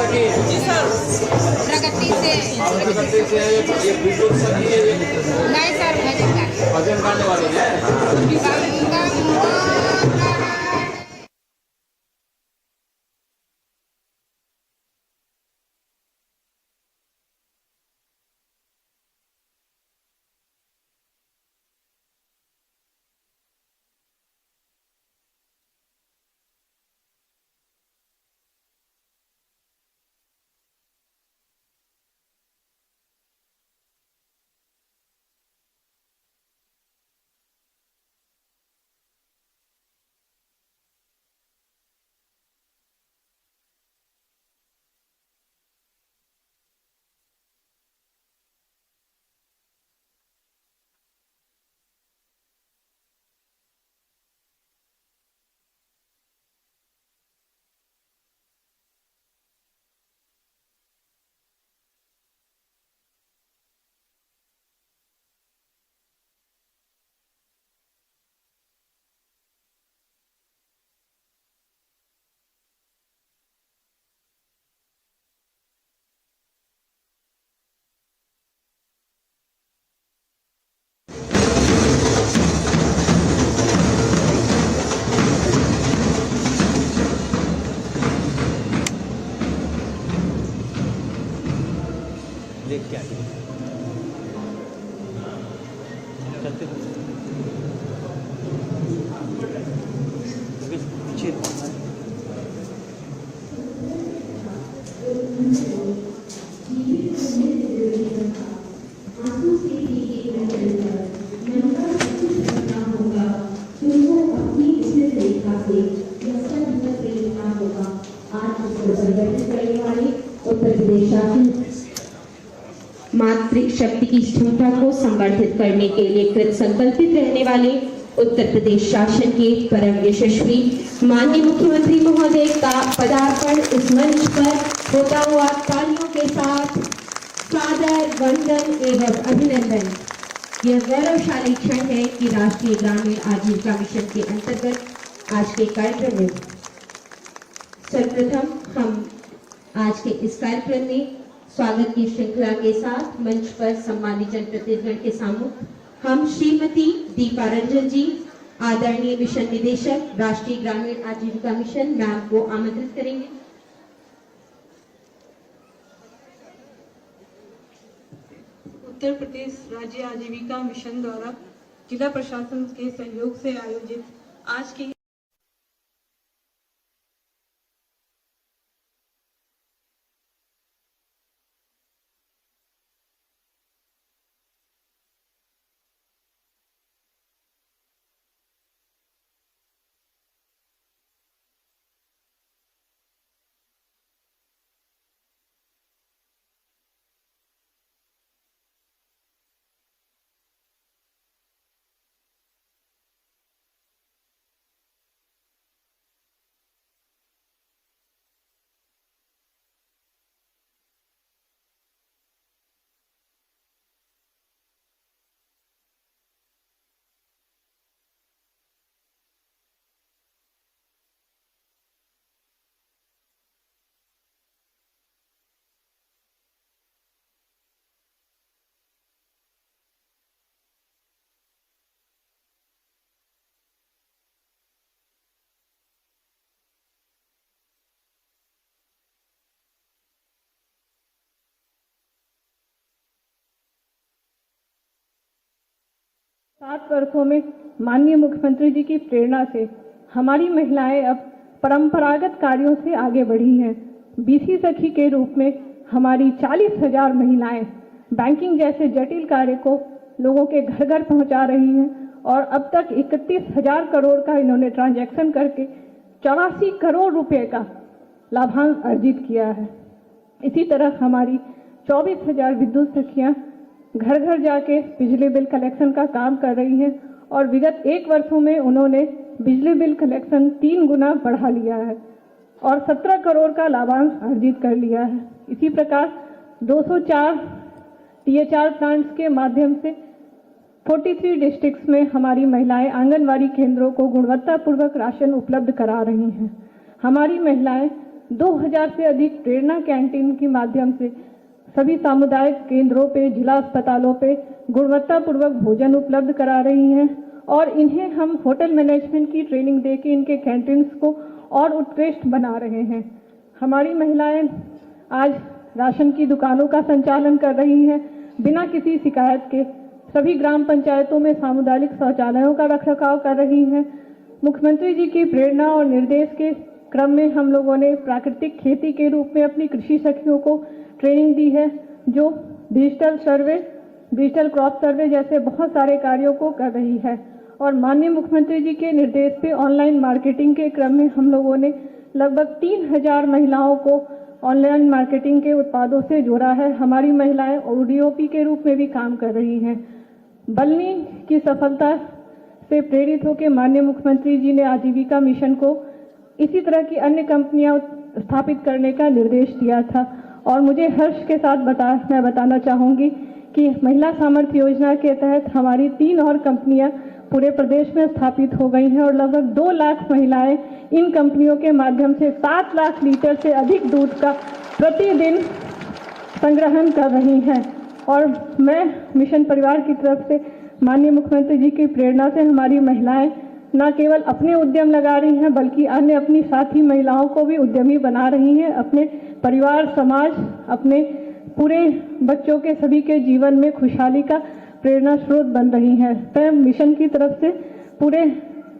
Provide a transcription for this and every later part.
सखी जी सर। प्रगति से प्रगति से ये बिल्कुल सही है। नहीं सर, भजन गाने वाले हैं। देख क्या चलते पीछे उत्तर प्रदेश शासन मातृशक्ति की क्षमता को संवर्धित करने के लिए कृत संकल्पित रहने वाले उत्तर प्रदेश शासन के परम यशस्वी माननीय मुख्यमंत्री महोदय का पदार्पण इस मंच पर होता हुआ तालियों के साथ सादर वंदन एवं अभिनंदन। यह गौरवशाली क्षण है कि राष्ट्रीय ग्रामीण आजीविका मिशन के अंतर्गत आज के कार्यक्रम में सर्वप्रथम हम आज के इस कार्यक्रम में स्वागत की श्रृंखला के साथ मंच पर सम्मानित जनप्रतिनिधिगण के सामने हम श्रीमती दीपा रंजन जी, आदरणीय मिशन निदेशक राष्ट्रीय ग्रामीण आजीविका मिशन, मैम को आमंत्रित करेंगे। उत्तर प्रदेश राज्य आजीविका मिशन द्वारा जिला प्रशासन के सहयोग से आयोजित आज की सात वर्षों में माननीय मुख्यमंत्री जी की प्रेरणा से हमारी महिलाएं अब परंपरागत कार्यों से आगे बढ़ी हैं। बीसी सखी के रूप में हमारी 40,000 महिलाएं बैंकिंग जैसे जटिल कार्य को लोगों के घर घर पहुंचा रही हैं और अब तक 31,000 करोड़ का इन्होंने ट्रांजैक्शन करके 84 करोड़ रुपए का लाभांश अर्जित किया है। इसी तरह हमारी 24,000 विद्युत सखियां घर घर जाके बिजली बिल कलेक्शन का काम कर रही हैं और विगत 1 वर्षों में उन्होंने बिजली बिल कलेक्शन 3 गुना बढ़ा लिया है और 17 करोड़ का लाभांश अर्जित कर लिया है। इसी प्रकार 204 THR प्लांट्स के माध्यम से 43 डिस्ट्रिक्ट्स में हमारी महिलाएं आंगनवाड़ी केंद्रों को गुणवत्तापूर्वक राशन उपलब्ध करा रही हैं। हमारी महिलाएं 2000 से अधिक प्रेरणा कैंटीन के माध्यम से सभी सामुदायिक केंद्रों पे, जिला अस्पतालों पे गुणवत्तापूर्वक भोजन उपलब्ध करा रही हैं और इन्हें हम होटल मैनेजमेंट की ट्रेनिंग दे के इनके कैंटीन्स को और उत्कृष्ट बना रहे हैं। हमारी महिलाएं आज राशन की दुकानों का संचालन कर रही हैं बिना किसी शिकायत के। सभी ग्राम पंचायतों में सामुदायिक शौचालयों का रखरखाव कर रही हैं। मुख्यमंत्री जी की प्रेरणा और निर्देश के क्रम में हम लोगों ने प्राकृतिक खेती के रूप में अपनी कृषि सखियों को ट्रेनिंग दी है, जो digital survey, digital crop survey जैसे बहुत सारे कार्यों को कर रही है। और माननीय मुख्यमंत्री जी के निर्देश पे ऑनलाइन मार्केटिंग के क्रम में हम लोगों ने लगभग 3000 महिलाओं को ऑनलाइन मार्केटिंग के उत्पादों से जोड़ा है। हमारी महिलाएं ओडीओपी के रूप में भी काम कर रही हैं। बलनी की सफलता से प्रेरित होकर माननीय मुख्यमंत्री जी ने आजीविका मिशन को इसी तरह की अन्य कंपनियां स्थापित करने का निर्देश दिया था। और मुझे हर्ष के साथ मैं बताना चाहूँगी कि महिला सामर्थ्य योजना के तहत हमारी 3 और कंपनियां पूरे प्रदेश में स्थापित हो गई हैं और लगभग 2 लाख महिलाएं इन कंपनियों के माध्यम से 7 लाख लीटर से अधिक दूध का प्रतिदिन संग्रहण कर रही हैं। और मैं मिशन परिवार की तरफ से माननीय मुख्यमंत्री जी की प्रेरणा से हमारी महिलाएं न केवल अपने उद्यम लगा रही हैं बल्कि अन्य अपनी साथी महिलाओं को भी उद्यमी बना रही हैं। अपने परिवार, समाज, अपने पूरे बच्चों के सभी के जीवन में खुशहाली का प्रेरणा स्रोत बन रही हैं। मैं मिशन की तरफ से, पूरे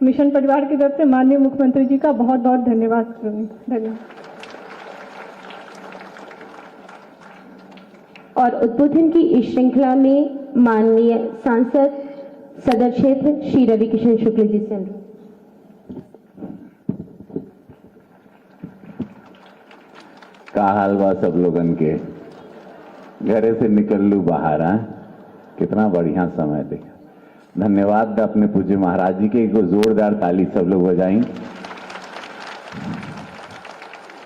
मिशन परिवार की तरफ से माननीय मुख्यमंत्री जी का बहुत बहुत धन्यवाद करूँगी। और उद्बोधन की इस श्रृंखला में माननीय सांसद सदर क्षेत्र श्री रविकिशन शुक्ल जी से का हाल बा सब लोगन के, घरे से निकल लू बाहर। कितना बढ़िया समय देखा। धन्यवाद अपने पूज्य महाराज जी के, एक जोरदार ताली सब लोग बजाई।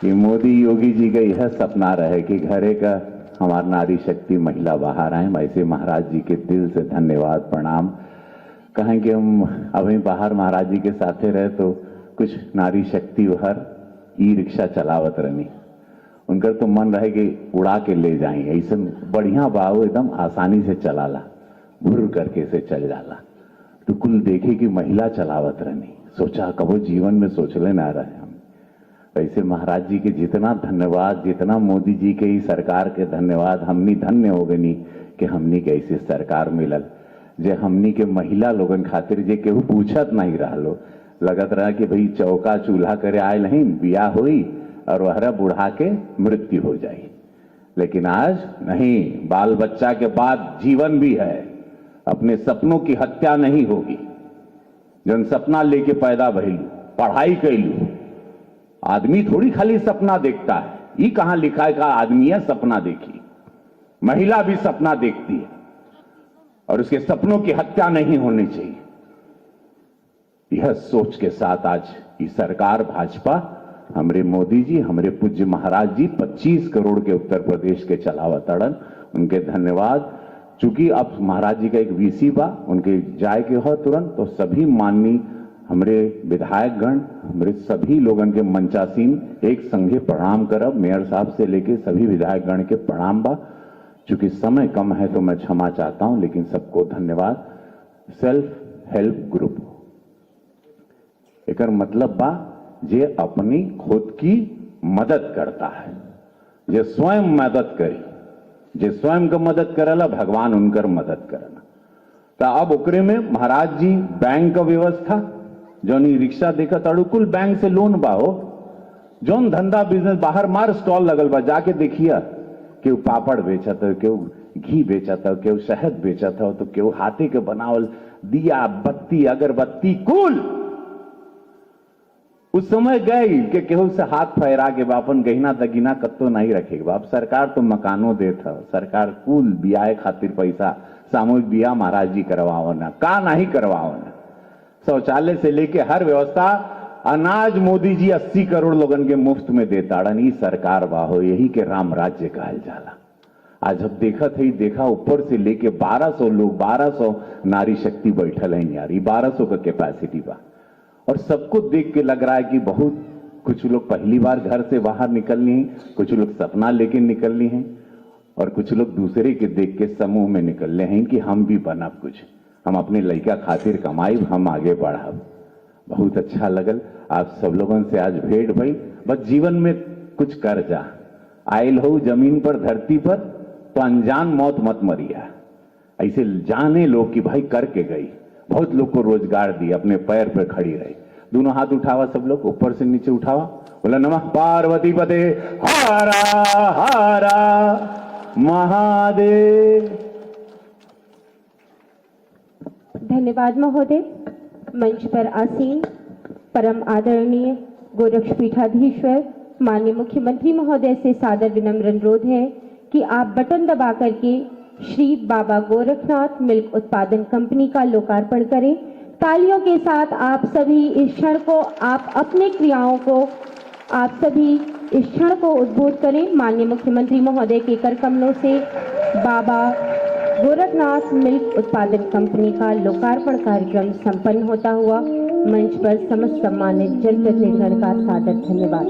कि मोदी योगी जी का यह सपना रहे कि घरे का हमारा नारी शक्ति महिला बाहर आए। वैसे महाराज जी के दिल से धन्यवाद, प्रणाम। कहें कि हम अभी बाहर महाराज जी के साथे रहे तो कुछ नारी शक्ति बाहर ई रिक्शा चलावत रहनी, उनकर तो मन रहे कि उड़ा के ले जाए। ऐसा बढ़िया बाबू एकदम आसानी से चलाला, भुर करके से चल जाला। तो कुल देखे कि महिला चलावत रहनी, सोचा कबो जीवन में सोचले ना रहे हम। वैसे महाराज जी के जितना धन्यवाद, जितना मोदी जी के ही सरकार के धन्यवाद, हमनी धन्य हो गनी कि हमनी के ऐसी सरकार मिलल जे हमनी के महिला लोगन खातिर जे केहू पूछत नहीं रहलो। लगत रहा कि भाई चौका चूल्हा करे आए नहीं, बिया हुई और वहरा बुढ़ा के मृत्यु हो जाए। लेकिन आज नहीं, बाल बच्चा के बाद जीवन भी है। अपने सपनों की हत्या नहीं होगी। जन सपना लेके पैदा भइलू, पढ़ाई कैलू, आदमी थोड़ी खाली सपना देखता है। ये कहां लिखा है का आदमी है सपना देखी, महिला भी सपना देखती है और उसके सपनों की हत्या नहीं होनी चाहिए। यह सोच के साथ आज ये सरकार भाजपा, हमरे मोदी जी, हमरे पूज्य महाराज जी 25 करोड़ के उत्तर प्रदेश के चलावत अड़न, उनके धन्यवाद। चूंकि अब महाराज जी का एक वीसी बा, उनके जाए के हो तुरंत, तो सभी माननीय हमरे विधायकगण, हमरे सभी लोगन के मंचासीन एक संगे प्रणाम करब। मेयर साहब से लेके सभी विधायकगण के प्रणाम बा। चूंकि समय कम है तो मैं क्षमा चाहता हूं, लेकिन सबको धन्यवाद। सेल्फ हेल्प ग्रुप एकर मतलब बा जे अपनी खुद की मदद करता है, जे स्वयं मदद करी, जे स्वयं का मदद करेला भगवान उनकर मदद करेला। तो अब ओकरे में महाराज जी बैंक का व्यवस्था, जौन ई रिक्शा देखत अड़ू कुल बैंक से लोन बा हो। जौन धंधा बिजनेस बाहर मार स्टॉल लगल बा, जाके देखिए केहू पापड़ बेचत हो, केहू घी बेचत हो, केहू शहद बेचत हो, तो केहू हाथे के बनावल दिया बत्ती अगरबत्ती कुल। उस समय गए कि केहू से हाथ फहरा के बापन गहिना दगिना कत्तो नहीं रखेगा। बाप सरकार तो मकानों देता, सरकार कुल बियाए खातिर पैसा, सामूहिक बिया महाराज जी करवावना, का नहीं करवावना। शौचालय से लेके हर व्यवस्था, अनाज मोदी जी 80 करोड़ लोगन के मुफ्त में देता। ई सरकार बाहो, यही के राम राज्य कहल जाला। आज अब देखत है, देखा ऊपर से लेके 1200 लोग, 1200 नारी शक्ति बैठल है यार। ये 1200 का कैपेसिटी बा और सबको देख के लग रहा है कि बहुत कुछ लोग पहली बार घर से बाहर निकलनी हैं, कुछ लोग सपना लेके निकलनी हैं और कुछ लोग दूसरे के देख के समूह में निकल रहे हैं कि हम भी बनब कुछ, हम अपने लड़का खातिर कमाई, हम आगे बढ़ब। बहुत अच्छा लगल आप सब लोगों से आज भेंट भई। बस जीवन में कुछ कर जा, आयल हो जमीन पर धरती पर तो अनजान मौत मत मरिया। ऐसे जाने लोग कि भाई करके गई, बहुत लोग को रोजगार दिया, अपने पैर पर खड़ी रही। दोनों हाथ उठावा, सब लोग ऊपर से नीचे उठावा, बोला नमः पार्वती पते हारा हारा महादेव। धन्यवाद महोदय। मंच पर आसीन परम आदरणीय गोरक्षपीठाधीश्वर माननीय मुख्यमंत्री महोदय से सादर विनम्र अनुरोध है कि आप बटन दबा करके श्री बाबा गोरखनाथ मिल्क उत्पादन कंपनी का लोकार्पण करें। तालियों के साथ आप सभी इस क्षण को, आप अपने क्रियाओं को, आप सभी इस क्षण को उद्बोध करें। माननीय मुख्यमंत्री महोदय के कर कमलों से बाबा गोरखनाथ मिल्क उत्पादन कंपनी का लोकार्पण कार्यक्रम संपन्न होता हुआ मंच पर समस्त सम्मानित जनप्रतिनिधिगण का सादर धन्यवाद।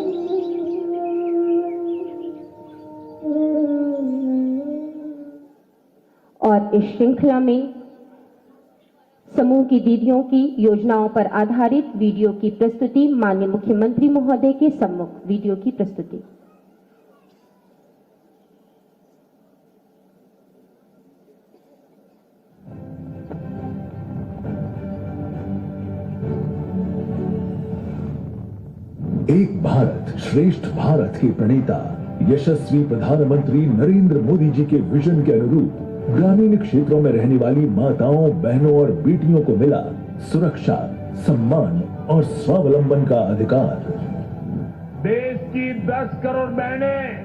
और इस श्रृंखला में समूह की दीदियों की योजनाओं पर आधारित वीडियो की प्रस्तुति, माननीय मुख्यमंत्री महोदय के सम्मुख वीडियो की प्रस्तुति। एक भारत श्रेष्ठ भारत के प्रणेता यशस्वी प्रधानमंत्री नरेंद्र मोदी जी के विजन के अनुरूप ग्रामीण क्षेत्रों में रहने वाली माताओं, बहनों और बेटियों को मिला सुरक्षा, सम्मान और स्वावलंबन का अधिकार। देश की 10 करोड़ बहनें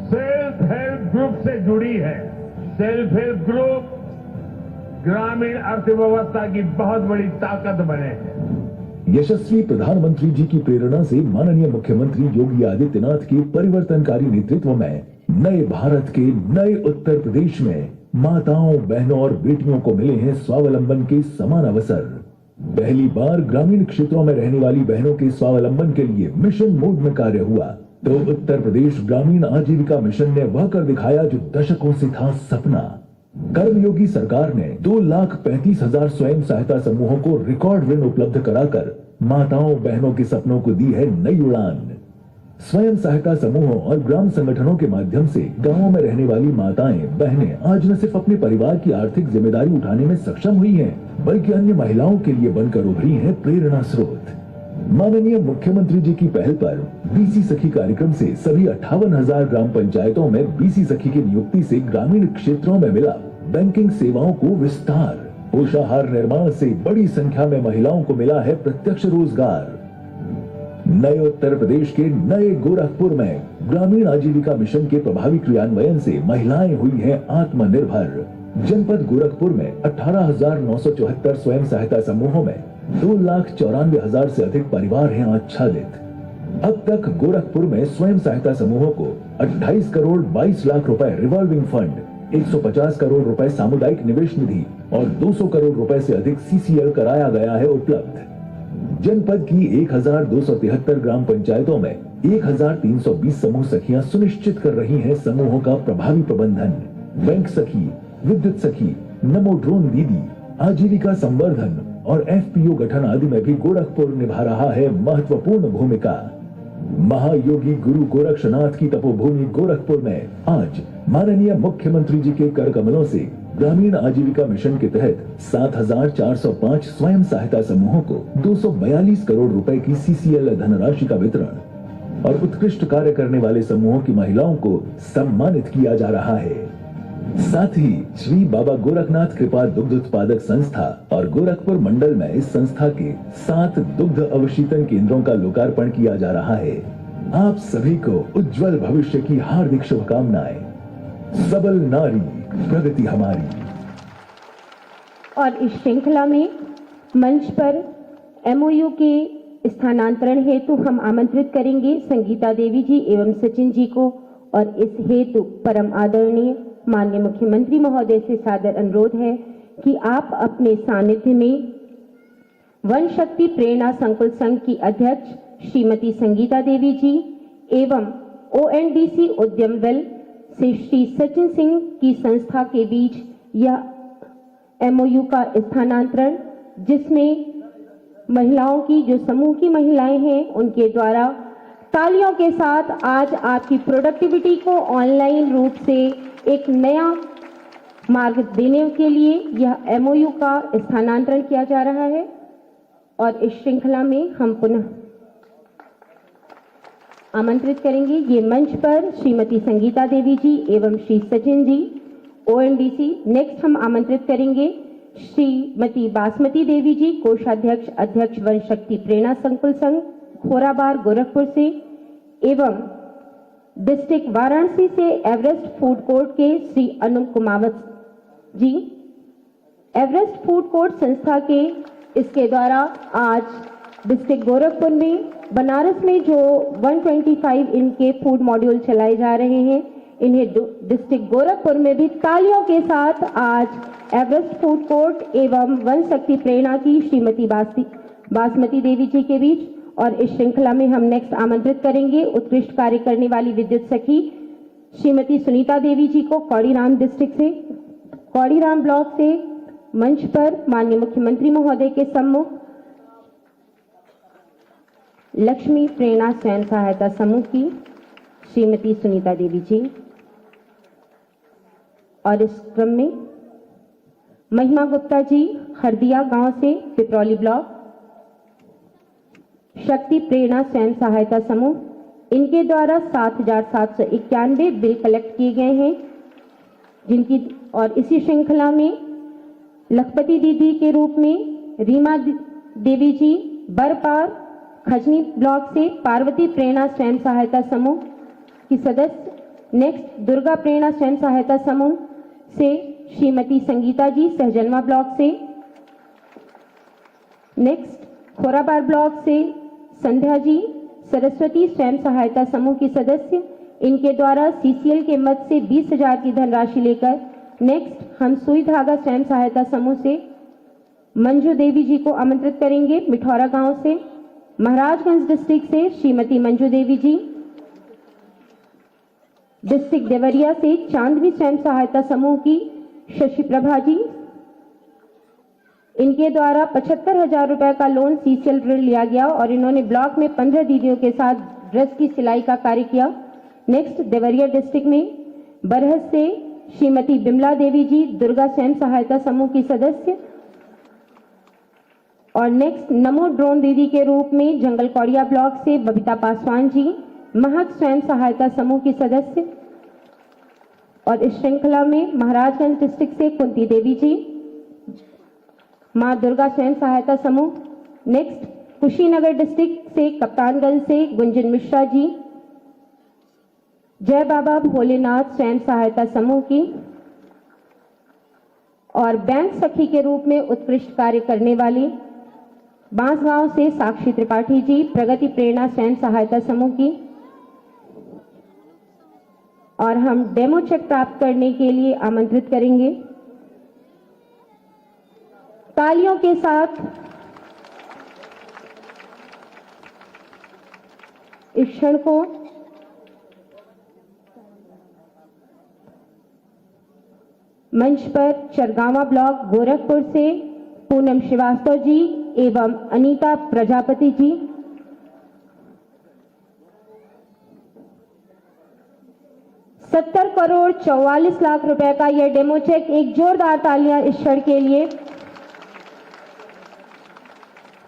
सेल्फ हेल्प ग्रुप से जुड़ी है। सेल्फ हेल्प ग्रुप ग्रामीण अर्थव्यवस्था की बहुत बड़ी ताकत बने हैं। यशस्वी प्रधानमंत्री जी की प्रेरणा से माननीय मुख्यमंत्री योगी आदित्यनाथ के परिवर्तनकारी नेतृत्व में नए भारत के नए उत्तर प्रदेश में माताओं, बहनों और बेटियों को मिले हैं स्वावलंबन के समान अवसर। पहली बार ग्रामीण क्षेत्रों में रहने वाली बहनों के स्वावलंबन के लिए मिशन मोड में कार्य हुआ तो उत्तर प्रदेश ग्रामीण आजीविका मिशन ने वह कर दिखाया जो दशकों से था सपना। कर्मयोगी सरकार ने 2,35,000 स्वयं सहायता समूहों को रिकॉर्ड ऋण उपलब्ध कराकर माताओं, बहनों के सपनों को दी है नई उड़ान। स्वयं सहायता समूहों और ग्राम संगठनों के माध्यम से गांवों में रहने वाली माताएं, बहनें आज न सिर्फ अपने परिवार की आर्थिक जिम्मेदारी उठाने में सक्षम हुई हैं, बल्कि अन्य महिलाओं के लिए बनकर उभरी हैं प्रेरणा स्रोत। माननीय मुख्यमंत्री जी की पहल पर बीसी सखी कार्यक्रम से सभी 58,000 ग्राम पंचायतों में बीसी सखी की नियुक्ति से ग्रामीण क्षेत्रों में मिला बैंकिंग सेवाओं को विस्तार। पोषाहार निर्माण से बड़ी संख्या में महिलाओं को मिला है प्रत्यक्ष रोजगार। नए उत्तर प्रदेश के नए गोरखपुर में ग्रामीण आजीविका मिशन के प्रभावी क्रियान्वयन से महिलाएं हुई हैं आत्मनिर्भर। जनपद गोरखपुर में 18,974 स्वयं सहायता समूहों में 2,94,000 से अधिक परिवार हैं आच्छादित। अब तक गोरखपुर में स्वयं सहायता समूहों को 28 करोड़ 22 लाख रुपए रिवॉल्विंग फंड, 150 करोड़ रुपए सामुदायिक निवेश निधि और 200 करोड़ रुपए से अधिक सीसीएल कराया गया है उपलब्ध। जनपद की 1,273 ग्राम पंचायतों में 1,320 समूह सखियां सुनिश्चित कर रही हैं समूहों का प्रभावी प्रबंधन। बैंक सखी, विद्युत सखी, नमो ड्रोन दीदी, आजीविका संवर्धन और एफपीओ गठन आदि में भी गोरखपुर निभा रहा है महत्वपूर्ण भूमिका। महायोगी गुरु गोरक्षनाथ की तपोभूमि गोरखपुर में आज माननीय मुख्यमंत्री जी के कर कमलों से ग्रामीण आजीविका मिशन के तहत 7,405 स्वयं सहायता समूहों को 242 करोड़ रुपए की सीसीएल धनराशि का वितरण और उत्कृष्ट कार्य करने वाले समूहों की महिलाओं को सम्मानित किया जा रहा है। साथ ही श्री बाबा गोरखनाथ कृपा दुग्ध उत्पादक संस्था और गोरखपुर मंडल में इस संस्था के 7 दुग्ध अवशीतन केंद्रों का लोकार्पण किया जा रहा है। आप सभी को उज्जवल भविष्य की हार्दिक शुभकामनाएं। सबल नारी प्रगति हमारी। और इस श्रृंखला में मंच पर एमओयू के स्थानांतरण हेतु हम आमंत्रित करेंगे संगीता देवी जी एवं सचिन जी को। और इस हेतु परम आदरणीय माननीय मुख्यमंत्री महोदय से सादर अनुरोध है कि आप अपने सानिध्य में वन शक्ति प्रेरणा संकुल संघ की अध्यक्ष श्रीमती संगीता देवी जी एवं ONDC उद्यम वेल से श्री सचिन सिंह की संस्था के बीच यह MOU का स्थानांतरण, जिसमें महिलाओं की जो समूह की महिलाएं हैं उनके द्वारा तालियों के साथ आज आपकी प्रोडक्टिविटी को ऑनलाइन रूप से एक नया मार्ग देने के लिए यह MOU का स्थानांतरण किया जा रहा है। और इस श्रृंखला में हम पुनः आमंत्रित करेंगे ये मंच पर श्रीमती संगीता देवी जी एवं श्री सचिन जी ONDC। नेक्स्ट हम आमंत्रित करेंगे श्रीमती बासमती देवी जी, कोषाध्यक्ष अध्यक्ष वन शक्ति प्रेरणा संकुल संघ खोराबार गोरखपुर से, एवं डिस्ट्रिक्ट वाराणसी से एवरेस्ट फूड कोर्ट के श्री अनुप कुमावत जी। एवरेस्ट फूड कोर्ट संस्था के इसके द्वारा आज डिस्ट्रिक्ट गोरखपुर में, बनारस में जो 125 इनके फूड मॉड्यूल चलाए जा रहे हैं, इन्हें डिस्ट्रिक्ट गोरखपुर में भी तालियों के साथ आज एवरेस्ट फूड कोर्ट एवं वन शक्ति प्रेरणा की श्रीमती बासमती देवी जी के बीच। और इस श्रृंखला में हम नेक्स्ट आमंत्रित करेंगे उत्कृष्ट कार्य करने वाली विद्युत सखी श्रीमती सुनीता देवी जी को कौड़ीराम डिस्ट्रिक्ट से, कौड़ीराम ब्लॉक से मंच पर माननीय मुख्यमंत्री महोदय के सम्मुख लक्ष्मी प्रेरणा स्वयं सहायता समूह की श्रीमती सुनीता देवी जी। और इस क्रम में महिमा गुप्ता जी हरदिया गांव से पिपरौली ब्लॉक, शक्ति प्रेरणा स्वयं सहायता समूह, इनके द्वारा 7,791 बिल कलेक्ट किए गए हैं जिनकी। और इसी श्रृंखला में लखपति दीदी के रूप में रीमा देवी जी बरपार खजनी ब्लॉक से पार्वती प्रेरणा स्वयं सहायता समूह की सदस्य। नेक्स्ट दुर्गा प्रेरणा स्वयं सहायता समूह से श्रीमती संगीता जी सहजनवा ब्लॉक से। नेक्स्ट खोराबार ब्लॉक से संध्या जी सरस्वती स्वयं सहायता समूह की सदस्य, इनके द्वारा CCL के मद से 20,000 की धनराशि लेकर। नेक्स्ट हम सुई धागा स्वयं सहायता समूह से मंजू देवी जी को आमंत्रित करेंगे मिठौरा गांव से। महाराजगंज डिस्ट्रिक्ट से श्रीमती मंजू देवी जी, डिस्ट्रिक्ट देवरिया से चांदनी स्वयं सहायता समूह की शशि प्रभा जी, इनके द्वारा 75,000 रुपए का लोन CCL ऋण लिया गया और इन्होंने ब्लॉक में 15 दीदियों के साथ ड्रेस की सिलाई का कार्य किया। नेक्स्ट देवरिया डिस्ट्रिक्ट में बरहज से श्रीमती बिमला देवी जी दुर्गा स्वयं सहायता समूह की सदस्य। और नेक्स्ट नमो ड्रोन दीदी के रूप में जंगल कौड़िया ब्लॉक से बबीता पासवान जी महक स्वयं सहायता समूह की सदस्य। और इस श्रृंखला में महाराजगंज डिस्ट्रिक्ट से कुंती देवी जी मां दुर्गा स्वयं सहायता समूह। नेक्स्ट कुशीनगर डिस्ट्रिक्ट से कप्तानगंज से गुंजन मिश्रा जी जय बाबा भोलेनाथ स्वयं सहायता समूह की। और बैंक सखी के रूप में उत्कृष्ट कार्य करने वाली बांसगांव से साक्षी त्रिपाठी जी प्रगति प्रेरणा स्वयं सहायता समूह की। और हम डेमो चेक प्राप्त करने के लिए आमंत्रित करेंगे तालियों के साथ इस क्षण को। मंच पर चरगावा ब्लॉक गोरखपुर से पूनम श्रीवास्तव जी एवं अनीता प्रजापति जी। $70 करोड़ 44 लाख रुपए का यह डेमो चेक, एक जोरदार तालियां इस क्षण के लिए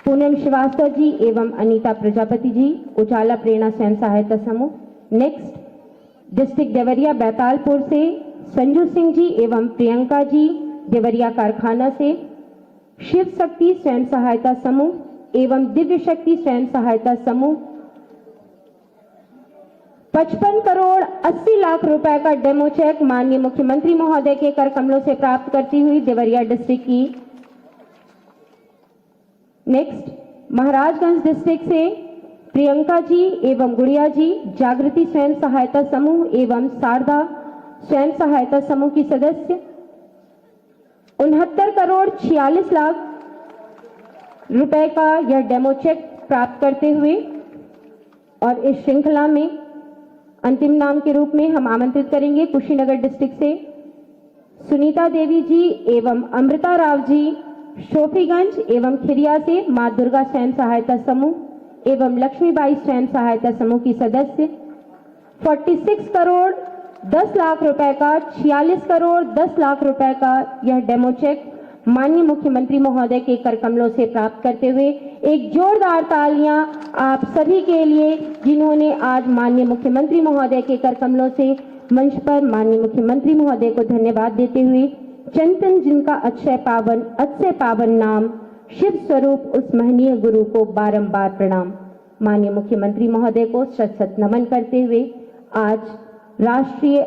पूनम श्रीवास्तव जी एवं अनीता प्रजापति जी उजाला प्रेरणा स्वयं सहायता समूह। नेक्स्ट डिस्ट्रिक्ट देवरिया बैतालपुर से संजू सिंह जी एवं प्रियंका जी देवरिया कारखाना से शिव शक्ति स्वयं सहायता समूह एवं दिव्य शक्ति स्वयं सहायता समूह 55 करोड़ 80 लाख रुपए का डेमो चेक माननीय मुख्यमंत्री महोदय के कर कमलों से प्राप्त करती हुई देवरिया डिस्ट्रिक्ट की। नेक्स्ट महाराजगंज डिस्ट्रिक्ट से प्रियंका जी एवं गुड़िया जी जागृति स्वयं सहायता समूह एवं शारदा स्वयं सहायता समूह की सदस्य 69 करोड़ 46 लाख रुपए का यह डेमो चेक प्राप्त करते हुए और इस श्रृंखला में अंतिम नाम के रूप में हम आमंत्रित करेंगे कुशीनगर डिस्ट्रिक्ट से सुनीता देवी जी एवं अमृता राव जी, शोफीगंज एवं खिरिया से मां दुर्गा स्वयं सहायता समूह एवं लक्ष्मीबाई स्वयं सहायता समूह की सदस्य 46 करोड़ 10 लाख रुपए का 46 करोड़ 10 लाख रुपए का यह डेमो चेक माननीय मुख्यमंत्री महोदय के कर कमलों से प्राप्त करते हुए एक जोरदार तालियां आप सभी के लिए, जिन्होंने आज माननीय मुख्यमंत्री महोदय के कर कमलों से मंच पर माननीय मुख्यमंत्री महोदय को धन्यवाद देते हुए चिंतन जिनका अक्षय पावन नाम शिव स्वरूप उस महनीय गुरु को बारंबार प्रणाम। माननीय मुख्यमंत्री महोदय को शत शत नमन करते हुए आज राष्ट्रीय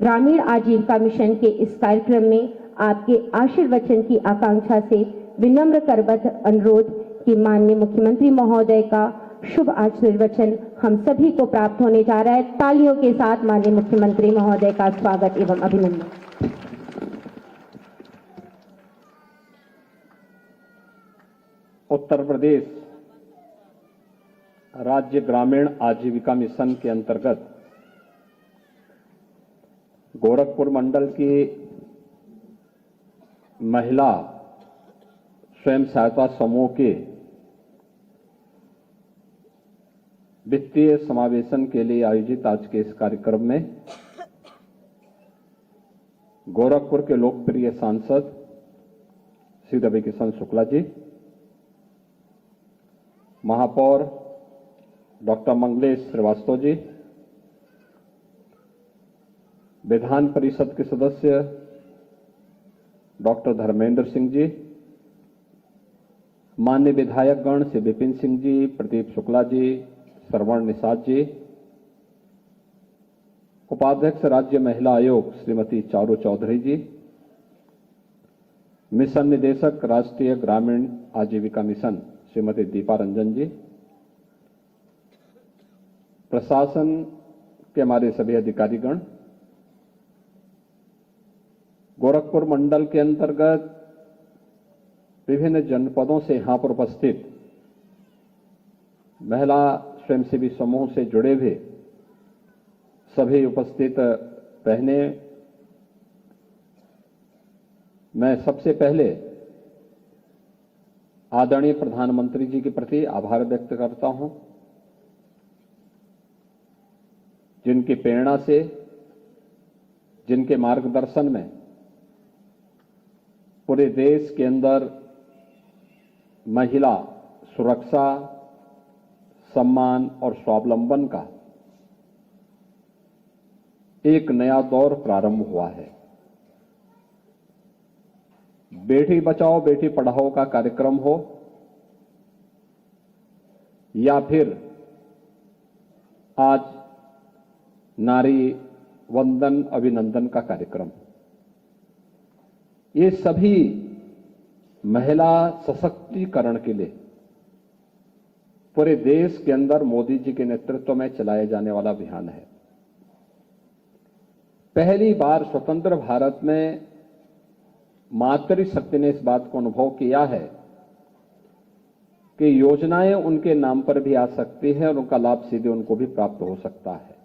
ग्रामीण आजीविका मिशन के इस कार्यक्रम में आपके आशीर्वचन की आकांक्षा से विनम्र करबद्ध अनुरोध कि माननीय मुख्यमंत्री महोदय का शुभ आशीर्वचन हम सभी को प्राप्त होने जा रहा है। तालियों के साथ माननीय मुख्यमंत्री महोदय का स्वागत एवं अभिनंदन। उत्तर प्रदेश राज्य ग्रामीण आजीविका मिशन के अंतर्गत गोरखपुर मंडल की महिला स्वयं सहायता समूह के वित्तीय समावेशन के लिए आयोजित आज के इस कार्यक्रम में गोरखपुर के लोकप्रिय सांसद श्री रविकिशन शुक्ला जी, महापौर डॉक्टर मंगलेश श्रीवास्तव जी, विधान परिषद के सदस्य डॉक्टर धर्मेंद्र सिंह जी, माननीय विधायकगण श्री विपिन सिंह जी, प्रदीप शुक्ला जी, श्रवण निषाद जी, उपाध्यक्ष राज्य महिला आयोग श्रीमती चारू चौधरी जी, मिशन निदेशक राष्ट्रीय ग्रामीण आजीविका मिशन श्रीमती दीपा रंजन जी, प्रशासन के हमारे सभी अधिकारीगण, गोरखपुर मंडल के अंतर्गत विभिन्न जनपदों से यहां पर उपस्थित महिला स्वयंसेवी समूह से जुड़े हुए सभी उपस्थित बहनें, मैं सबसे पहले आदरणीय प्रधानमंत्री जी के प्रति आभार व्यक्त करता हूं, जिनकी प्रेरणा से, जिनके मार्गदर्शन में पूरे देश के अंदर महिला सुरक्षा, सम्मान और स्वावलंबन का एक नया दौर प्रारंभ हुआ है। बेटी बचाओ बेटी पढ़ाओ का कार्यक्रम हो या फिर आज नारी वंदन अभिनंदन का कार्यक्रम, ये सभी महिला सशक्तिकरण के लिए पूरे देश के अंदर मोदी जी के नेतृत्व में चलाए जाने वाला अभियान है। पहली बार स्वतंत्र भारत में मातृशक्ति ने इस बात को अनुभव किया है कि योजनाएं उनके नाम पर भी आ सकती है और उनका लाभ सीधे उनको भी प्राप्त हो सकता है।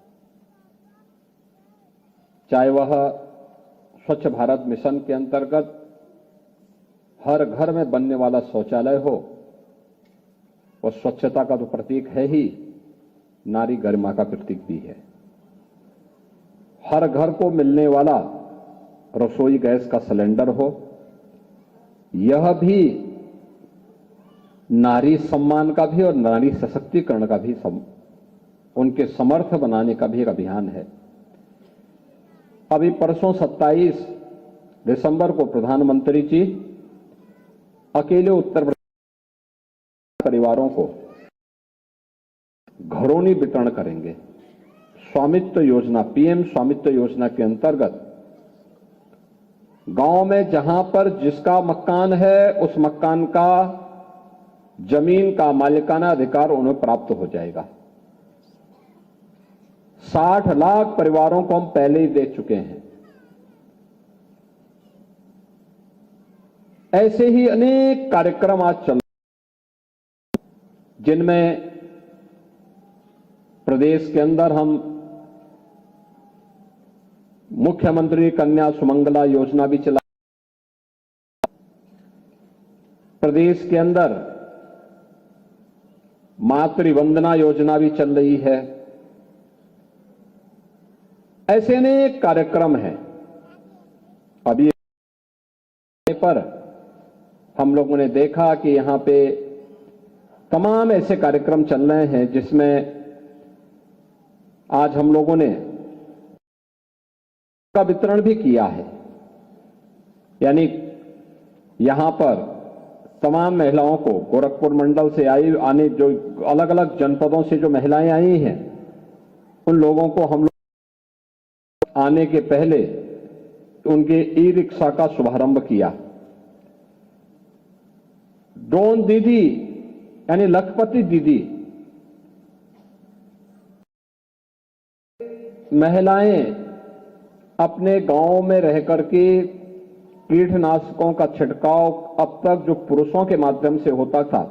चाहे वह स्वच्छ भारत मिशन के अंतर्गत हर घर में बनने वाला शौचालय हो, और स्वच्छता का तो प्रतीक है ही, नारी गरिमा का प्रतीक भी है। हर घर को मिलने वाला रसोई गैस का सिलेंडर हो, यह भी नारी सम्मान का भी और नारी सशक्तिकरण का भी उनके समर्थ बनाने का भी एक अभियान है। अभी परसों 27 दिसंबर को प्रधानमंत्री जी अकेले उत्तर प्रदेश परिवारों को घरौनी वितरण करेंगे। स्वामित्व योजना, पीएम स्वामित्व योजना के अंतर्गत गांव में जहां पर जिसका मकान है उस मकान का जमीन का मालिकाना अधिकार उन्हें प्राप्त हो जाएगा। 60 लाख परिवारों को हम पहले ही दे चुके हैं। ऐसे ही अनेक कार्यक्रम आज चल रहे हैं, जिनमें प्रदेश के अंदर हम मुख्यमंत्री कन्या सुमंगला योजना भी चला, प्रदेश के अंदर मातृवंदना योजना भी चल रही है। ऐसे अनेक कार्यक्रम हैं। अभी पर हम लोगों ने देखा कि यहां पे तमाम ऐसे कार्यक्रम चल रहे हैं जिसमें आज हम लोगों ने का वितरण भी किया है। यानी यहां पर तमाम महिलाओं को गोरखपुर मंडल से आने जो अलग अलग जनपदों से जो महिलाएं आई हैं, उन लोगों को हम लोग आने के पहले उनके ई रिक्शा का शुभारंभ किया। ड्रोन दीदी यानी लखपति दीदी महिलाएं अपने गांव में रह करके कीटनाशकों का छिड़काव अब तक जो पुरुषों के माध्यम से होता था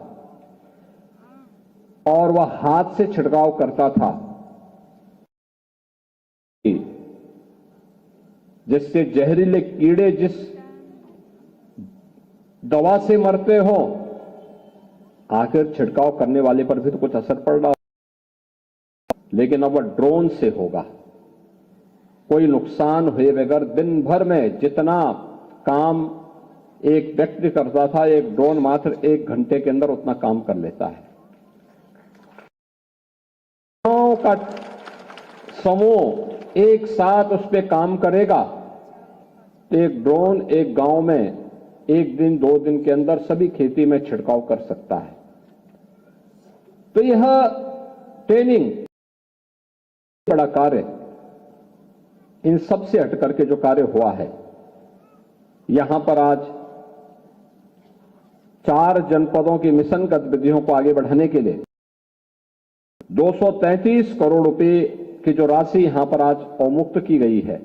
और वह हाथ से छिड़काव करता था, जिससे जहरीले कीड़े जिस दवा से मरते हो, आखिर छिड़काव करने वाले पर भी तो कुछ असर पड़ रहा, लेकिन अब वह ड्रोन से होगा। कोई नुकसान हुए बगैर दिन भर में जितना काम एक व्यक्ति करता था, एक ड्रोन मात्र 1 घंटे के अंदर उतना काम कर लेता है। गांव का समूह एक साथ उस पर काम करेगा तो एक ड्रोन एक गांव में 1 दिन 2 दिन के अंदर सभी खेती में छिड़काव कर सकता है। तो यह ट्रेनिंग बड़ा कार्य, इन सब से हट करके जो कार्य हुआ है, यहां पर आज 4 जनपदों की मिशन गतिविधियों को आगे बढ़ाने के लिए 233 करोड़ रुपए की जो राशि यहां पर आज अवमुक्त की गई है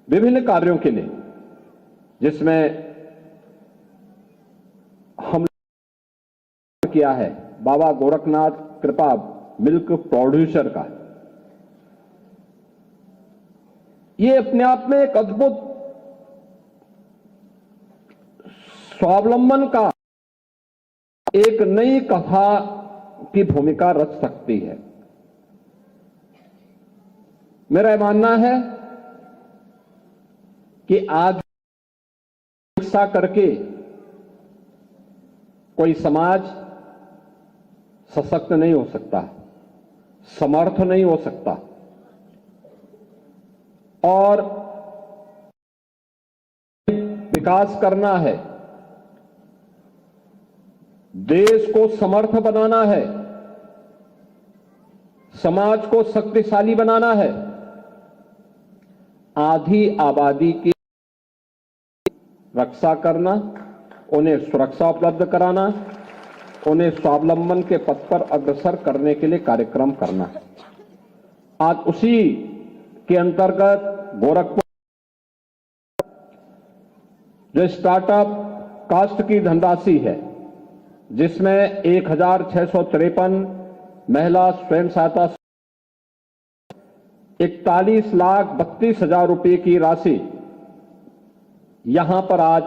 विभिन्न कार्यों के लिए, जिसमें हम किया है बाबा गोरखनाथ कृपा मिल्क प्रोड्यूसर का। ये अपने आप में एक अद्भुत स्वावलंबन का एक नई कथा की भूमिका रच सकती है। मेरा मानना है कि आज शिक्षा करके कोई समाज सशक्त नहीं हो सकता, समर्थ नहीं हो सकता, और विकास करना है, देश को समर्थ बनाना है, समाज को शक्तिशाली बनाना है, आधी आबादी की रक्षा करना, उन्हें सुरक्षा उपलब्ध कराना, उन्हें स्वावलंबन के पथ पर अग्रसर करने के लिए कार्यक्रम करना है। आज उसी के अंतर्गत गोरखपुर जो स्टार्टअप कास्ट की धनराशि है, जिसमें 1653 महिला स्वयं सहायता 41,32,000 रुपए की राशि यहां पर आज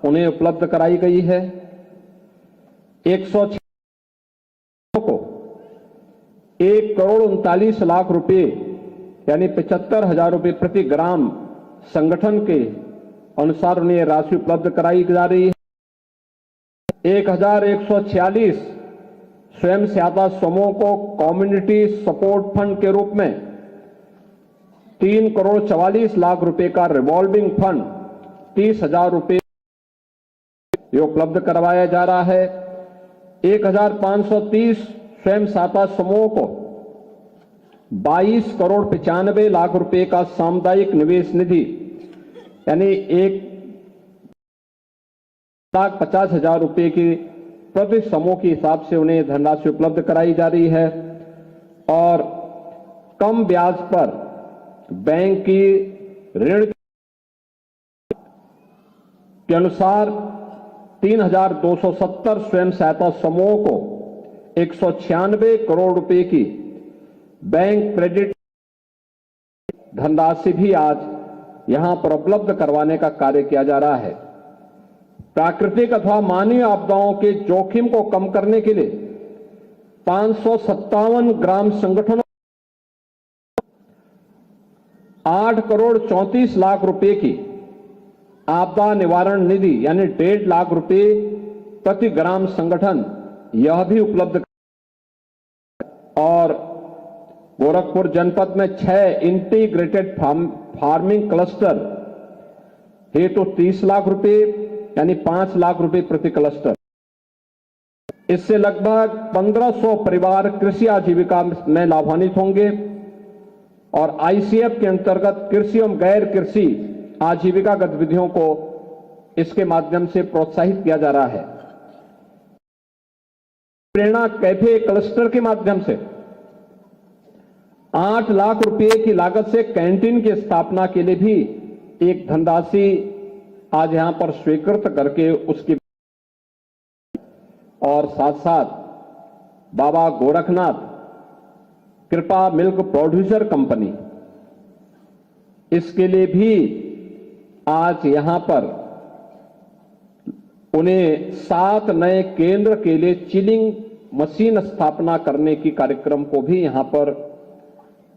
उन्हें उपलब्ध कराई गई है। 106 को 1,39,00,000 रुपए यानी 75,000 रुपए प्रति ग्राम संगठन के अनुसार उन्हें राशि उपलब्ध कराई जा रही है। 1,146 स्वयं सहायता समूह को कम्युनिटी सपोर्ट फंड के रूप में 3,44,00,000 रुपए का रिवॉल्विंग फंड 30,000 रुपए ये उपलब्ध करवाया जा रहा है। 1,530 स्वयं सहायता समूह को 22,95,00,000 रुपए का सामुदायिक निवेश निधि यानी 1,50,000 रुपए की प्रति समूह के हिसाब से उन्हें धनराशि उपलब्ध कराई जा रही है। और कम ब्याज पर बैंक की ऋण के अनुसार 3,270 स्वयं सहायता समूह को 196 करोड़ रुपए की बैंक क्रेडिट धनराशि भी आज यहां पर उपलब्ध करवाने का कार्य किया जा रहा है। प्राकृतिक अथवा मानवीय आपदाओं के जोखिम को कम करने के लिए 557 ग्राम संगठनों 8 करोड़ 34 लाख रुपए की आपदा निवारण निधि यानी 1.5 लाख रुपए प्रति ग्राम संगठन यह भी उपलब्ध और गोरखपुर जनपद में 6 इंटीग्रेटेड फार्मिंग क्लस्टर हेतु 30 लाख रुपए यानी 5 लाख रुपए प्रति क्लस्टर। इससे लगभग 1500 परिवार कृषि आजीविका में लाभान्वित होंगे और आईसीएफ के अंतर्गत कृषि एवं गैर कृषि आजीविका गतिविधियों को इसके माध्यम से प्रोत्साहित किया जा रहा है। प्रेरणा कैफे क्लस्टर के माध्यम से 8 लाख रुपए की लागत से कैंटीन की स्थापना के लिए भी एक धनराशि आज यहां पर स्वीकृत करके उसकी और साथ साथ बाबा गोरखनाथ कृपा मिल्क प्रोड्यूसर कंपनी इसके लिए भी आज यहां पर उन्हें 7 नए केंद्र के लिए चिलिंग मशीन स्थापना करने की कार्यक्रम को भी यहां पर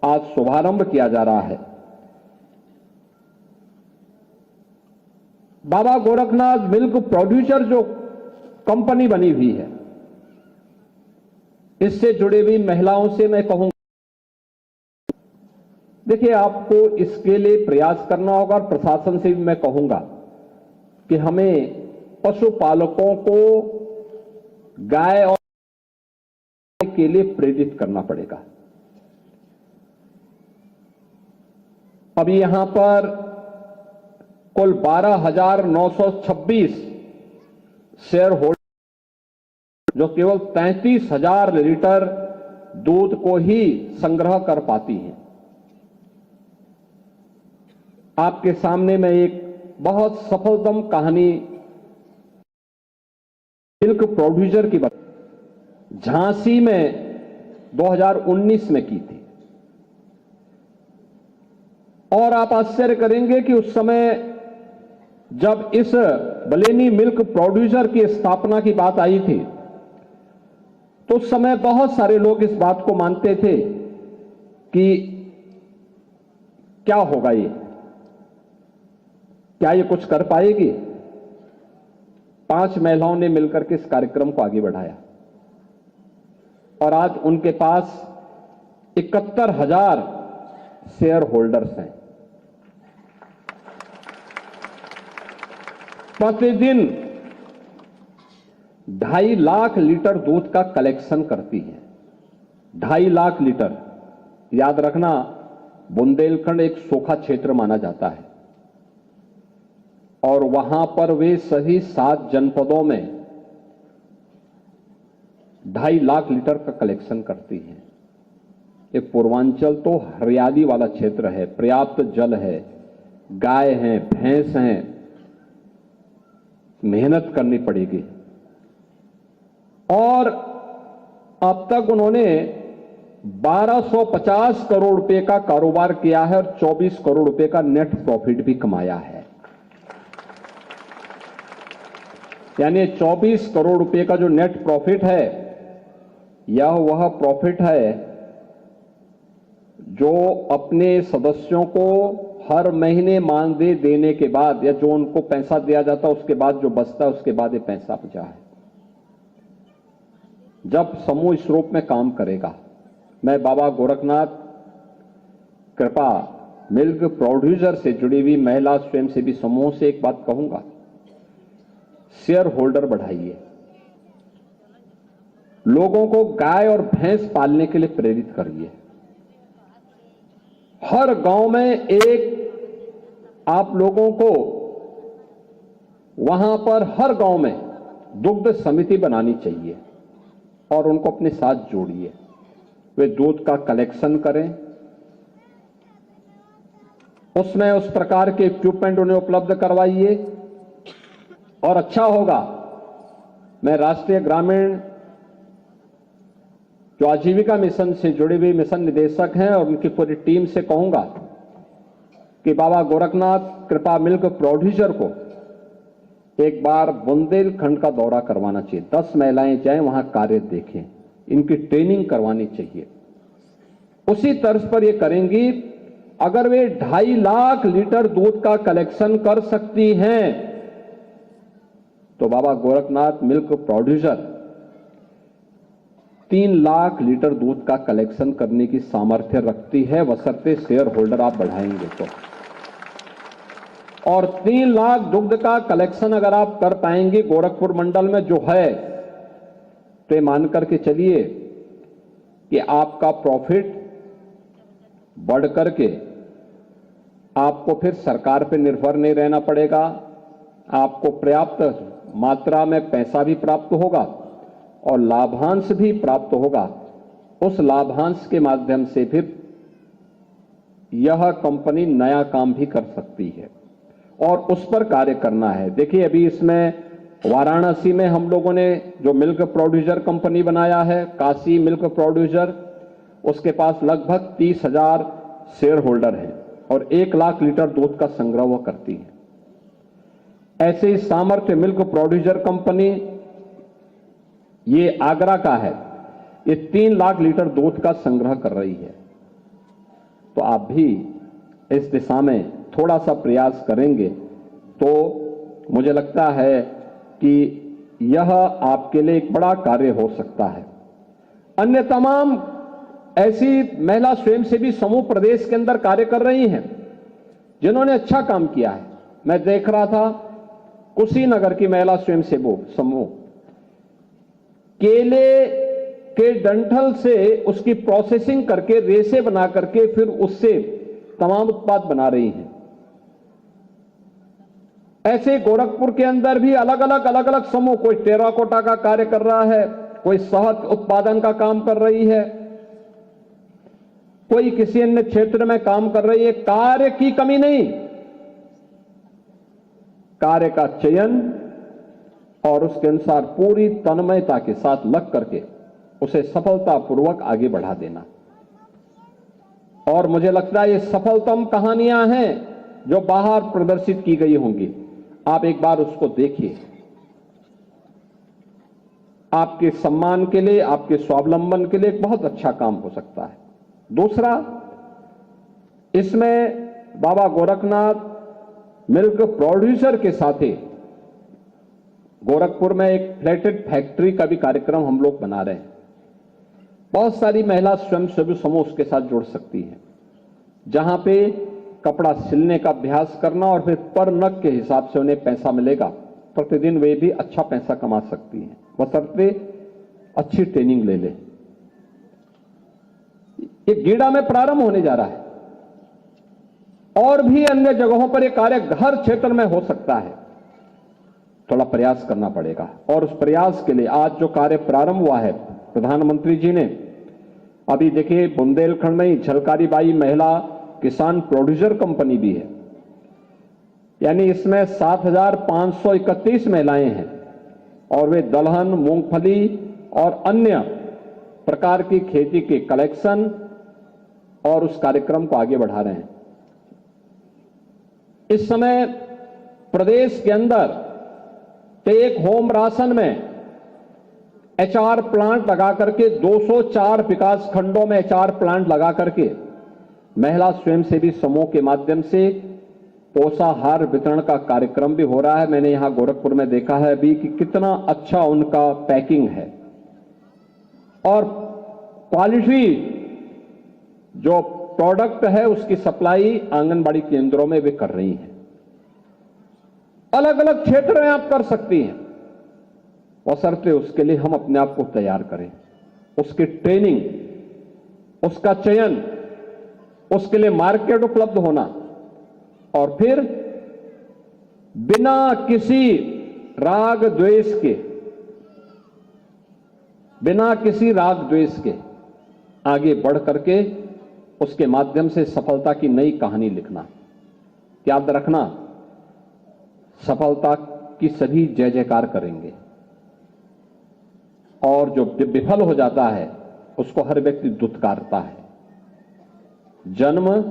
आज शुभारंभ किया जा रहा है। बाबा गोरखनाथ मिल्क प्रोड्यूसर जो कंपनी बनी हुई है इससे जुड़े हुई महिलाओं से मैं कहूंगा, देखिए आपको इसके लिए प्रयास करना होगा और प्रशासन से भी मैं कहूंगा कि हमें पशुपालकों को गाय और के लिए प्रेरित करना पड़ेगा। अभी यहां पर कुल 12,926 शेयर होल्डर जो केवल 33,000 लीटर दूध को ही संग्रह कर पाती हैं। आपके सामने मैं एक बहुत सफलतम कहानी मिल्क प्रोड्यूसर की बात झांसी में 2019 में की थी और आप आश्चर्य करेंगे कि उस समय जब इस बलेनी मिल्क प्रोड्यूसर की स्थापना की बात आई थी तो उस समय बहुत सारे लोग इस बात को मानते थे कि क्या होगा ये, क्या ये कुछ कर पाएगी। 5 महिलाओं ने मिलकर के इस कार्यक्रम को आगे बढ़ाया और आज उनके पास 71,000 शेयर होल्डर्स हैं। प्रतिदिन 2.5 लाख लीटर दूध का कलेक्शन करती है। 2.5 लाख लीटर, याद रखना बुंदेलखंड एक सूखा क्षेत्र माना जाता है और वहां पर वे सभी 7 जनपदों में 2.5 लाख लीटर का कलेक्शन करती है। ये पूर्वांचल तो हरियाली वाला क्षेत्र है, पर्याप्त जल है, गाय हैं, भैंस हैं, मेहनत करनी पड़ेगी। और अब तक उन्होंने 1250 करोड़ रुपए का कारोबार किया है और 24 करोड़ रुपए का नेट प्रॉफिट भी कमाया है। यानी 24 करोड़ रुपए का जो नेट प्रॉफिट है यह वह प्रॉफिट है जो अपने सदस्यों को हर महीने मानदेय देने के बाद या जो उनको पैसा दिया जाता है उसके बाद जो बचता है उसके बाद ये पैसा बचा है। जब समूह इस रूप में काम करेगा, मैं बाबा गोरखनाथ कृपा मिल्क प्रोड्यूसर से जुड़ी हुई महिला स्वयंसेवी समूह से एक बात कहूंगा, शेयर होल्डर बढ़ाइए, लोगों को गाय और भैंस पालने के लिए प्रेरित करिए। हर गांव में एक आप लोगों को वहां पर हर गांव में दुग्ध समिति बनानी चाहिए और उनको अपने साथ जोड़िए। वे दूध का कलेक्शन करें, उसमें उस प्रकार के इक्विपमेंट उन्हें उपलब्ध करवाइए और अच्छा होगा। मैं राष्ट्रीय ग्रामीण जो आजीविका मिशन से जुड़े हुए मिशन निदेशक हैं और उनकी पूरी टीम से कहूंगा कि बाबा गोरखनाथ कृपा मिल्क प्रोड्यूसर को एक बार बुंदेलखंड का दौरा करवाना चाहिए। 10 महिलाएं जाएं, वहां कार्य देखें, इनकी ट्रेनिंग करवानी चाहिए। उसी तर्ज पर ये करेंगी। अगर वे 2.5 लाख लीटर दूध का कलेक्शन कर सकती हैं तो Baba Gorakhnath milk producer 3 lakh litre दूध का कलेक्शन करने की सामर्थ्य रखती है, बशर्ते शेयर होल्डर आप बढ़ाएंगे तो। और 3 लाख दुग्ध का कलेक्शन अगर आप कर पाएंगे गोरखपुर मंडल में जो है, तो ये मान करके चलिए कि आपका प्रॉफिट बढ़ करके आपको फिर सरकार पर निर्भर नहीं रहना पड़ेगा, आपको पर्याप्त मात्रा में पैसा भी प्राप्त होगा और लाभांश भी प्राप्त होगा। उस लाभांश के माध्यम से फिर यह कंपनी नया काम भी कर सकती है और उस पर कार्य करना है। देखिए, अभी इसमें वाराणसी में हम लोगों ने जो मिल्क प्रोड्यूसर कंपनी बनाया है, काशी मिल्क प्रोड्यूसर, उसके पास लगभग 30,000 शेयर होल्डर हैं और 1 लाख लीटर दूध का संग्रह वह करती है। ऐसे ही सामर्थ्य मिल्क प्रोड्यूसर कंपनी, ये आगरा का है, ये 3 लाख लीटर दूध का संग्रह कर रही है। तो आप भी इस दिशा में थोड़ा सा प्रयास करेंगे तो मुझे लगता है कि यह आपके लिए एक बड़ा कार्य हो सकता है। अन्य तमाम ऐसी महिला स्वयंसेवी समूह प्रदेश के अंदर कार्य कर रही हैं जिन्होंने अच्छा काम किया है। मैं देख रहा था कुशीनगर की महिला स्वयंसेवक समूह केले के डंठल से उसकी प्रोसेसिंग करके रेसे बना करके फिर उससे तमाम उत्पाद बना रही हैं। ऐसे गोरखपुर के अंदर भी अलग अलग समूह, कोई टेराकोटा का कार्य कर रहा है, कोई शहद उत्पादन का काम कर रही है, कोई किसी अन्य क्षेत्र में काम कर रही है। कार्य की कमी नहीं, कार्य का चयन और उसके अनुसार पूरी तन्मयता के साथ लग करके उसे सफलतापूर्वक आगे बढ़ा देना। और मुझे लगता है ये सफलतम कहानियां हैं जो बाहर प्रदर्शित की गई होंगी। आप एक बार उसको देखिए, आपके सम्मान के लिए, आपके स्वावलंबन के लिए एक बहुत अच्छा काम हो सकता है। दूसरा, इसमें बाबा गोरखनाथ मिल्क प्रोड्यूसर के साथ ही गोरखपुर में एक फ्लैटेड फैक्ट्री का भी कार्यक्रम हम लोग बना रहे हैं। बहुत सारी महिला स्वयंसेवी समूह उसके साथ जुड़ सकती हैं, जहां पे कपड़ा सिलने का अभ्यास करना और फिर पर नग के हिसाब से उन्हें पैसा मिलेगा। प्रतिदिन वे भी अच्छा पैसा कमा सकती हैं, बशर्ते अच्छी ट्रेनिंग ले ले। ये गीड़ा में प्रारंभ होने जा रहा है और भी अन्य जगहों पर यह कार्य हर क्षेत्र में हो सकता है। थोड़ा प्रयास करना पड़ेगा और उस प्रयास के लिए आज जो कार्य प्रारंभ हुआ है, प्रधानमंत्री जी ने अभी देखिए बुंदेलखंड में ही झलकारी बाई महिला किसान प्रोड्यूसर कंपनी भी है, यानी इसमें 7,531 महिलाएं हैं और वे दलहन, मूंगफली और अन्य प्रकार की खेती के कलेक्शन और उस कार्यक्रम को आगे बढ़ा रहे हैं। इस समय प्रदेश के अंदर टेक होम राशन में एचआर प्लांट लगा करके 204 विकास खंडों में एचआर प्लांट लगा करके महिला स्वयंसेवी समूह के माध्यम से पोषाहार वितरण का कार्यक्रम भी हो रहा है। मैंने यहां गोरखपुर में देखा है अभी कि कितना अच्छा उनका पैकिंग है और क्वालिटी जो प्रोडक्ट है उसकी सप्लाई आंगनबाड़ी केंद्रों में वे कर रही हैं। अलग अलग क्षेत्र में आप कर सकती हैं, बशर्ते उसके लिए हम अपने आप को तैयार करें, उसकी ट्रेनिंग, उसका चयन, उसके लिए मार्केट उपलब्ध होना और फिर बिना किसी राग द्वेष के, बिना किसी राग द्वेष के आगे बढ़ करके उसके माध्यम से सफलता की नई कहानी लिखना। याद रखना, सफलता की सभी जय जयकार करेंगे और जो विफल हो जाता है उसको हर व्यक्ति दुत्कारता है। जन्म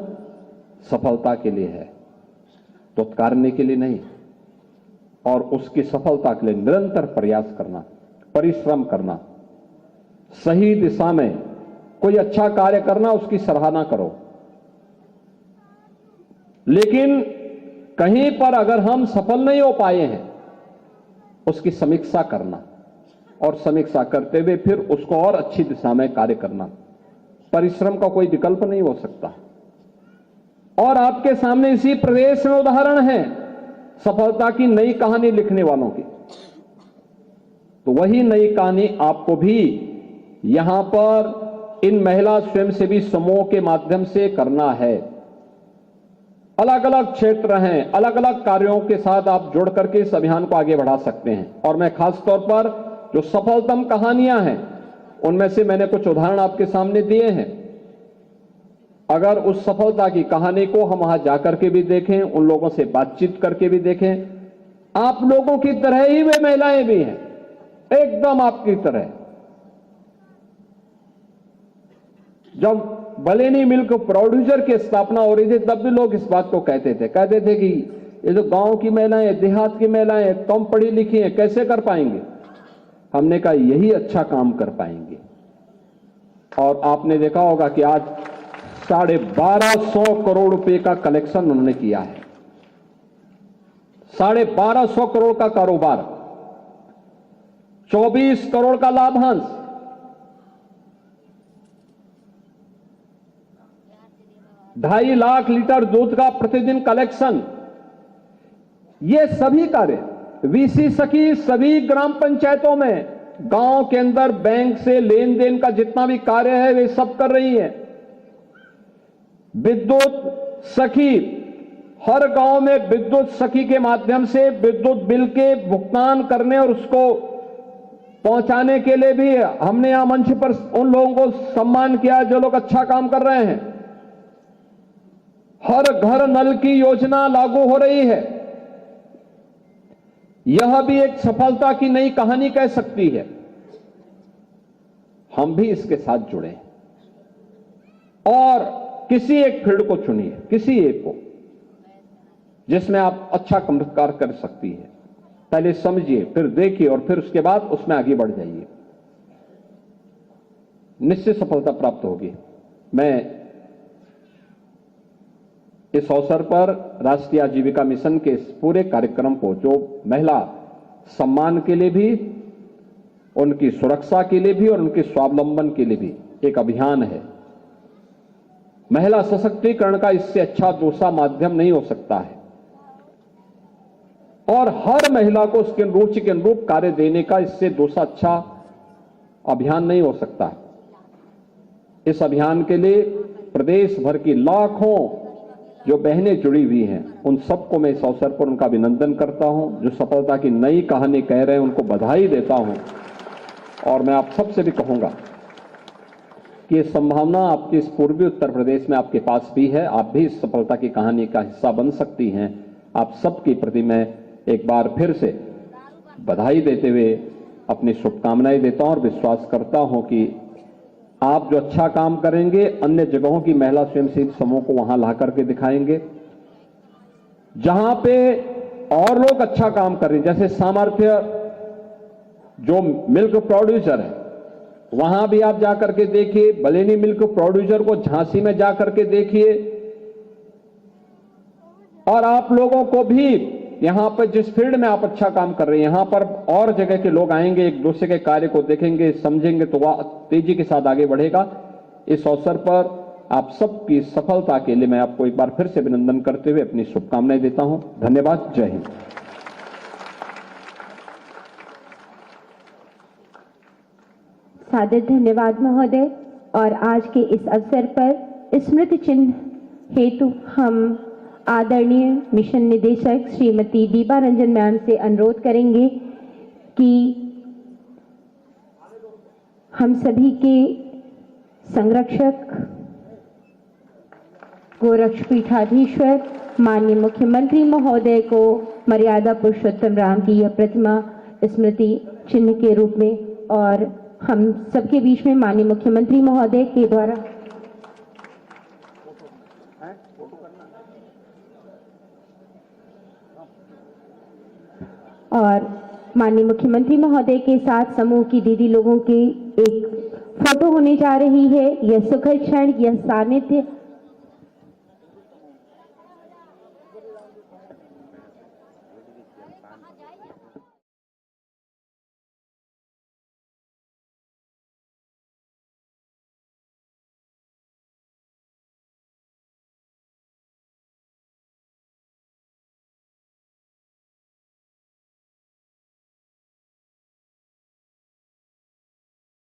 सफलता के लिए है, दुत्कारने के लिए नहीं। और उसकी सफलता के लिए निरंतर प्रयास करना, परिश्रम करना, सही दिशा में कोई अच्छा कार्य करना, उसकी सराहना करो। लेकिन कहीं पर अगर हम सफल नहीं हो पाए हैं, उसकी समीक्षा करना और समीक्षा करते हुए फिर उसको और अच्छी दिशा में कार्य करना। परिश्रम का कोई विकल्प नहीं हो सकता। और आपके सामने इसी प्रदेश में उदाहरण है सफलता की नई कहानी लिखने वालों की। तो वही नई कहानी आपको भी यहां पर इन महिला स्वयंसेवी समूहों के माध्यम से करना है। अलग अलग क्षेत्र हैं, अलग अलग कार्यों के साथ आप जुड़ करके इस अभियान को आगे बढ़ा सकते हैं। और मैं खास तौर पर जो सफलतम कहानियां हैं, उनमें से मैंने कुछ उदाहरण आपके सामने दिए हैं। अगर उस सफलता की कहानी को हम वहां जाकर के भी देखें, उन लोगों से बातचीत करके भी देखें, आप लोगों की तरह ही वे महिलाएं भी हैं, एकदम आपकी तरह। जब बलेनी मिल्क प्रोड्यूसर की स्थापना हो रही थी, तब भी लोग इस बात को कहते थे कि ये जो गांव की महिलाएं, देहात की महिलाएं कम पढ़ी लिखी हैं, कैसे कर पाएंगे। हमने कहा यही अच्छा काम कर पाएंगे। और आपने देखा होगा कि आज 1250 करोड़ रुपए का कलेक्शन उन्होंने किया है। 1250 करोड़ का कारोबार, 24 करोड़ का लाभांश, 2.5 लाख लीटर दूध का प्रतिदिन कलेक्शन। ये सभी कार्य वीसी सखी सभी ग्राम पंचायतों में, गांव के अंदर बैंक से लेन देन का जितना भी कार्य है वे सब कर रही है। विद्युत सखी, हर गांव में विद्युत सखी के माध्यम से विद्युत बिल के भुगतान करने और उसको पहुंचाने के लिए भी हमने यहां मंच पर उन लोगों को सम्मान किया जो लोग अच्छा काम कर रहे हैं। हर घर नल की योजना लागू हो रही है। यह भी एक सफलता की नई कहानी कह सकती है। हम भी इसके साथ जुड़े और किसी एक फील्ड को चुनिए, किसी एक को जिसमें आप अच्छा कार्य कर सकती है। पहले समझिए, फिर देखिए और फिर उसके बाद उसमें आगे बढ़ जाइए, निश्चित सफलता प्राप्त होगी। मैं इस अवसर पर राष्ट्रीय आजीविका मिशन के इस पूरे कार्यक्रम को, जो महिला सम्मान के लिए भी, उनकी सुरक्षा के लिए भी और उनके स्वावलंबन के लिए भी एक अभियान है। महिला सशक्तिकरण का इससे अच्छा दूसरा माध्यम नहीं हो सकता है और हर महिला को उसके रुचि के अनुरूप कार्य देने का इससे दूसरा अच्छा अभियान नहीं हो सकता है। इस अभियान के लिए प्रदेश भर की लाखों जो बहनें जुड़ी हुई हैं, उन सबको मैं इस अवसर पर उनका अभिनंदन करता हूं। जो सफलता की नई कहानी कह रहे हैं उनको बधाई देता हूं। और मैं आप सबसे भी कहूंगा कि ये संभावना आपके इस पूर्वी उत्तर प्रदेश में आपके पास भी है। आप भी इस सफलता की कहानी का हिस्सा बन सकती हैं। आप सबके प्रति मैं एक बार फिर से बधाई देते हुए अपनी शुभकामनाएं देता हूं और विश्वास करता हूं कि आप जो अच्छा काम करेंगे, अन्य जगहों की महिला स्वयंसेवी समूह को वहां ला करके दिखाएंगे। जहां पे और लोग अच्छा काम कर रहे हैं, जैसे सामर्थ्य जो मिल्क प्रोड्यूसर है, वहां भी आप जाकर के देखिए। बलेनी मिल्क प्रोड्यूसर को झांसी में जाकर के देखिए। और आप लोगों को भी यहां पर जिस फील्ड में आप अच्छा काम कर रहे हैं, यहां पर और जगह के लोग आएंगे, एक दूसरे के कार्य को देखेंगे, समझेंगे, तो वह तेजी के साथ आगे बढ़ेगा। इस अवसर पर आप सबकी सफलता के लिए मैं आपको एक बार फिर से अभिनंदन करते हुए अपनी शुभकामनाएं देता हूं। धन्यवाद। जय हिंद। सादर धन्यवाद महोदय। और आज के इस अवसर पर स्मृति चिन्ह हेतु हम आदरणीय मिशन निदेशक श्रीमती दीपा रंजन मैम से अनुरोध करेंगे कि हम सभी के संरक्षक गोरक्षपीठाधीश्वर माननीय मुख्यमंत्री महोदय को मर्यादा पुरुषोत्तम राम की यह प्रतिमा स्मृति चिन्ह के रूप में और हम सबके बीच में माननीय मुख्यमंत्री महोदय के द्वारा और माननीय मुख्यमंत्री महोदय के साथ समूह की दीदी लोगों की एक फोटो होने जा रही है। यह सुखद क्षण, यह सानिध्य